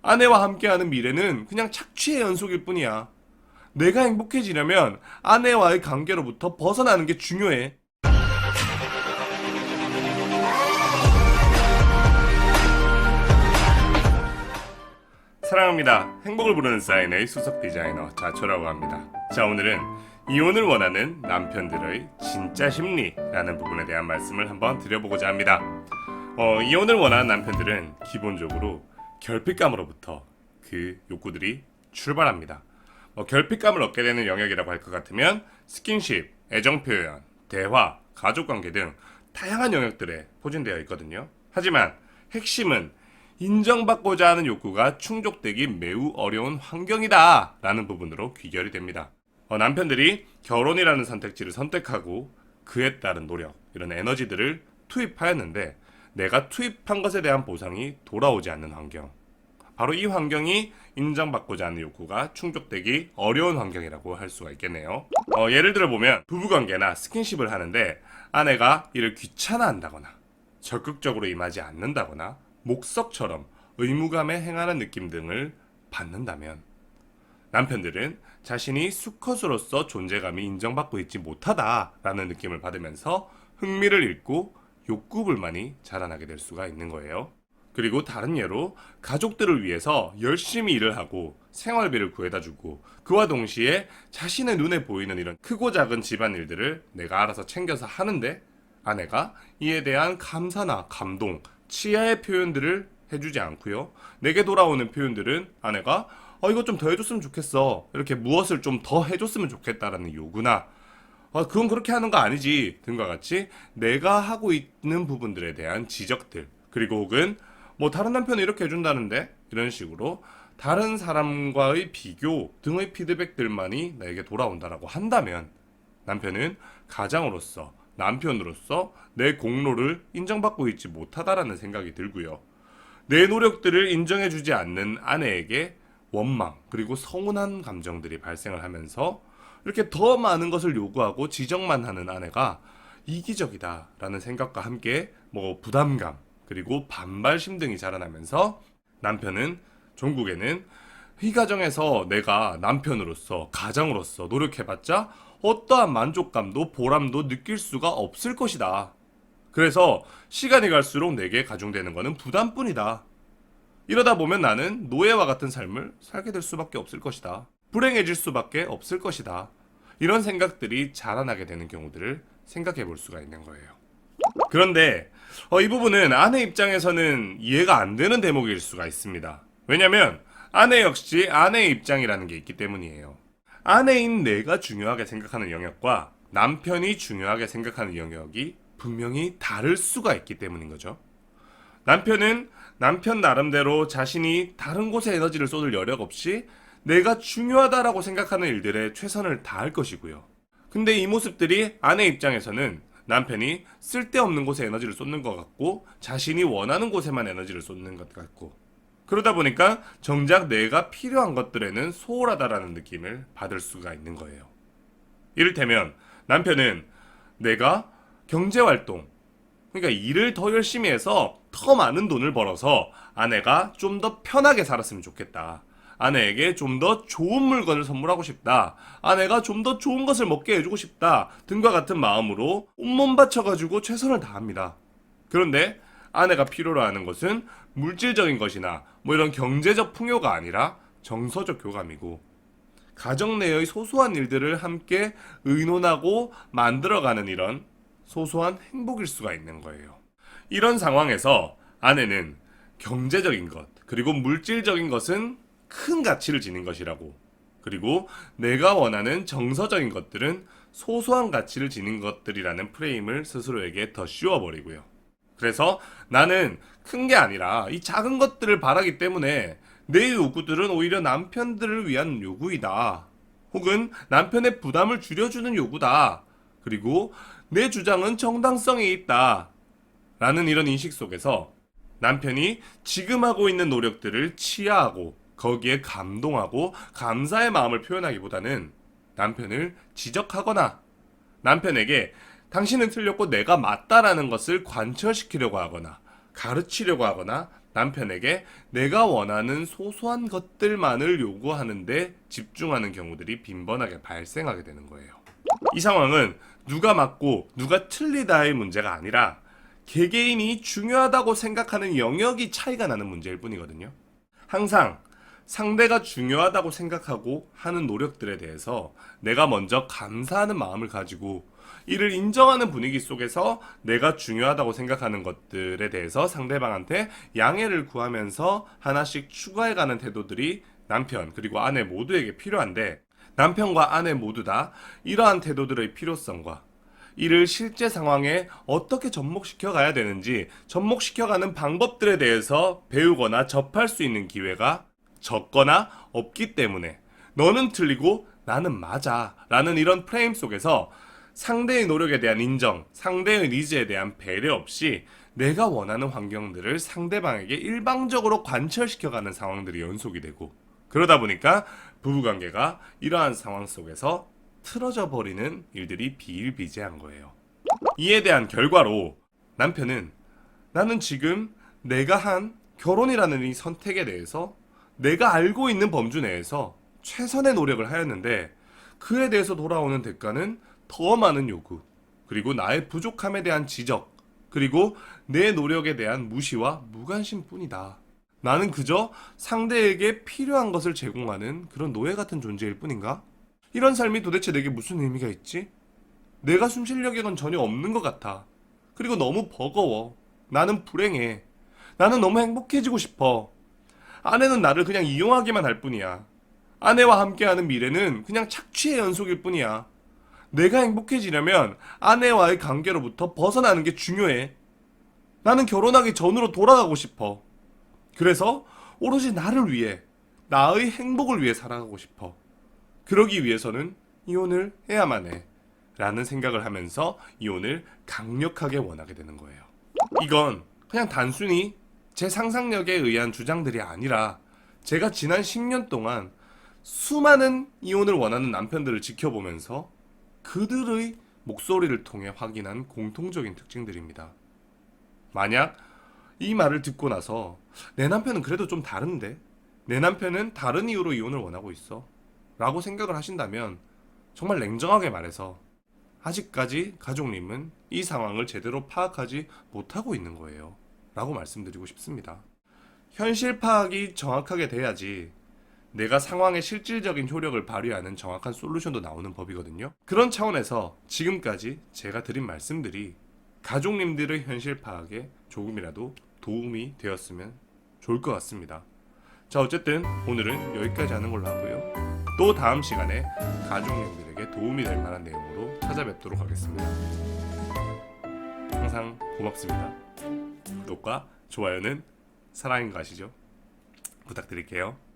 아내와 함께하는 미래는 그냥 착취의 연속일 뿐이야. 내가 행복해지려면 아내와의 관계로부터 벗어나는 게 중요해. 사랑합니다. 행복을 부르는 사인의 수석 디자이너 자초라고 합니다. 자, 오늘은 이혼을 원하는 남편들의 진짜 심리라는 부분에 대한 말씀을 한번 드려보고자 합니다. 이혼을 원하는 남편들은 기본적으로 결핍감으로부터 그 욕구들이 출발합니다. 결핍감을 얻게 되는 영역이라고 할 것 같으면 스킨십, 애정표현, 대화, 가족관계 등 다양한 영역들에 포진되어 있거든요. 하지만 핵심은 인정받고자 하는 욕구가 충족되기 매우 어려운 환경이다 라는 부분으로 귀결이 됩니다. 남편들이 결혼이라는 선택지를 선택하고 그에 따른 노력, 이런 에너지들을 투입하였는데 내가 투입한 것에 대한 보상이 돌아오지 않는 환경, 바로 이 환경이 인정받고자 하는 욕구가 충족되기 어려운 환경이라고 할 수가 있겠네요. 예를 들어 보면 부부관계나 스킨십을 하는데 아내가 이를 귀찮아한다거나 적극적으로 임하지 않는다거나 목석처럼 의무감에 행하는 느낌 등을 받는다면 남편들은 자신이 수컷으로서 존재감이 인정받고 있지 못하다라는 느낌을 받으면서 흥미를 잃고 욕구불만이 자라나게 될 수가 있는 거예요. 그리고 다른 예로 가족들을 위해서 열심히 일을 하고 생활비를 구해다 주고 그와 동시에 자신의 눈에 보이는 이런 크고 작은 집안일들을 내가 알아서 챙겨서 하는데 아내가 이에 대한 감사나 감동, 치아의 표현들을 해주지 않고요. 내게 돌아오는 표현들은 아내가 이거 좀 더 해줬으면 좋겠어, 이렇게 무엇을 좀 더 해줬으면 좋겠다라는 요구나 그건 그렇게 하는 거 아니지 등과 같이 내가 하고 있는 부분들에 대한 지적들, 그리고 혹은 다른 남편이 이렇게 해준다는데 이런 식으로 다른 사람과의 비교 등의 피드백들만이 나에게 돌아온다라고 한다면 남편은 가장으로서, 남편으로서 내 공로를 인정받고 있지 못하다라는 생각이 들고요. 내 노력들을 인정해주지 않는 아내에게 원망 그리고 서운한 감정들이 발생을 하면서 이렇게 더 많은 것을 요구하고 지적만 하는 아내가 이기적이다라는 생각과 함께 부담감 그리고 반발심 등이 자라나면서 남편은 종국에는 이 가정에서 내가 남편으로서, 가장으로서 노력해봤자 어떠한 만족감도 보람도 느낄 수가 없을 것이다. 그래서 시간이 갈수록 내게 가중되는 것은 부담뿐이다. 이러다 보면 나는 노예와 같은 삶을 살게 될 수밖에 없을 것이다. 불행해질 수밖에 없을 것이다. 이런 생각들이 자라나게 되는 경우들을 생각해 볼 수가 있는 거예요. 그런데 이 부분은 아내 입장에서는 이해가 안 되는 대목일 수가 있습니다. 왜냐면 아내 역시 아내의 입장이라는 게 있기 때문이에요. 아내인 내가 중요하게 생각하는 영역과 남편이 중요하게 생각하는 영역이 분명히 다를 수가 있기 때문인 거죠. 남편은 남편 나름대로 자신이 다른 곳에 에너지를 쏟을 여력 없이 내가 중요하다라고 생각하는 일들에 최선을 다할 것이고요. 근데 이 모습들이 아내 입장에서는 남편이 쓸데없는 곳에 에너지를 쏟는 것 같고 자신이 원하는 곳에만 에너지를 쏟는 것 같고 그러다 보니까 정작 내가 필요한 것들에는 소홀하다라는 느낌을 받을 수가 있는 거예요. 이를테면 남편은 내가 경제활동, 그러니까 일을 더 열심히 해서 더 많은 돈을 벌어서 아내가 좀 더 편하게 살았으면 좋겠다. 아내에게 좀 더 좋은 물건을 선물하고 싶다. 아내가 좀 더 좋은 것을 먹게 해주고 싶다. 등과 같은 마음으로 온몸 바쳐가지고 최선을 다합니다. 그런데 아내가 필요로 하는 것은 물질적인 것이나 이런 경제적 풍요가 아니라 정서적 교감이고 가정 내의 소소한 일들을 함께 의논하고 만들어가는 이런 소소한 행복일 수가 있는 거예요. 이런 상황에서 아내는 경제적인 것 그리고 물질적인 것은 큰 가치를 지닌 것이라고, 그리고 내가 원하는 정서적인 것들은 소소한 가치를 지닌 것들이라는 프레임을 스스로에게 더 씌워버리고요. 그래서 나는 큰 게 아니라 이 작은 것들을 바라기 때문에 내 요구들은 오히려 남편들을 위한 요구이다. 혹은 남편의 부담을 줄여주는 요구다. 그리고 내 주장은 정당성이 있다. 라는 이런 인식 속에서 남편이 지금 하고 있는 노력들을 치하하고 거기에 감동하고 감사의 마음을 표현하기보다는 남편을 지적하거나 남편에게 당신은 틀렸고 내가 맞다라는 것을 관철시키려고 하거나 가르치려고 하거나 남편에게 내가 원하는 소소한 것들만을 요구하는데 집중하는 경우들이 빈번하게 발생하게 되는 거예요. 이 상황은 누가 맞고 누가 틀리다의 문제가 아니라 개개인이 중요하다고 생각하는 영역이 차이가 나는 문제일 뿐이거든요. 항상 상대가 중요하다고 생각하고 하는 노력들에 대해서 내가 먼저 감사하는 마음을 가지고 이를 인정하는 분위기 속에서 내가 중요하다고 생각하는 것들에 대해서 상대방한테 양해를 구하면서 하나씩 추가해가는 태도들이 남편 그리고 아내 모두에게 필요한데, 남편과 아내 모두 다 이러한 태도들의 필요성과 이를 실제 상황에 어떻게 접목시켜 가야 되는지, 접목시켜가는 방법들에 대해서 배우거나 접할 수 있는 기회가 적거나 없기 때문에 너는 틀리고 나는 맞아 라는 이런 프레임 속에서 상대의 노력에 대한 인정, 상대의 니즈에 대한 배려 없이 내가 원하는 환경들을 상대방에게 일방적으로 관철시켜가는 상황들이 연속이 되고, 그러다 보니까 부부관계가 이러한 상황 속에서 틀어져 버리는 일들이 비일비재한 거예요. 이에 대한 결과로 남편은 나는 지금 내가 한 결혼이라는 이 선택에 대해서 내가 알고 있는 범주 내에서 최선의 노력을 하였는데 그에 대해서 돌아오는 대가는 더 많은 요구, 그리고 나의 부족함에 대한 지적, 그리고 내 노력에 대한 무시와 무관심 뿐이다. 나는 그저 상대에게 필요한 것을 제공하는 그런 노예 같은 존재일 뿐인가? 이런 삶이 도대체 내게 무슨 의미가 있지? 내가 숨쉴 여력은 전혀 없는 것 같아. 그리고 너무 버거워. 나는 불행해. 나는 너무 행복해지고 싶어. 아내는 나를 그냥 이용하기만 할 뿐이야. 아내와 함께하는 미래는 그냥 착취의 연속일 뿐이야. 내가 행복해지려면 아내와의 관계로부터 벗어나는 게 중요해. 나는 결혼하기 전으로 돌아가고 싶어. 그래서 오로지 나를 위해, 나의 행복을 위해 살아가고 싶어. 그러기 위해서는 이혼을 해야만 해. 라는 생각을 하면서 이혼을 강력하게 원하게 되는 거예요. 이건 그냥 단순히 제 상상력에 의한 주장들이 아니라 제가 지난 10년 동안 수많은 이혼을 원하는 남편들을 지켜보면서 그들의 목소리를 통해 확인한 공통적인 특징들입니다. 만약 이 말을 듣고 나서 내 남편은 그래도 좀 다른데? 내 남편은 다른 이유로 이혼을 원하고 있어. 라고 생각을 하신다면 정말 냉정하게 말해서 아직까지 가족님은 이 상황을 제대로 파악하지 못하고 있는 거예요. 라고 말씀드리고 싶습니다. 현실 파악이 정확하게 돼야지 내가 상황의 실질적인 효력을 발휘하는 정확한 솔루션도 나오는 법이거든요. 그런 차원에서 지금까지 제가 드린 말씀들이 가족님들의 현실 파악에 조금이라도 도움이 되었으면 좋을 것 같습니다. 자, 어쨌든 오늘은 여기까지 하는 걸로 하고요. 또 다음 시간에 가족님들에게 도움이 될 만한 내용으로 찾아뵙도록 하겠습니다. 항상 고맙습니다. 구독과 좋아요는 사랑인 거 아시죠? 부탁드릴게요.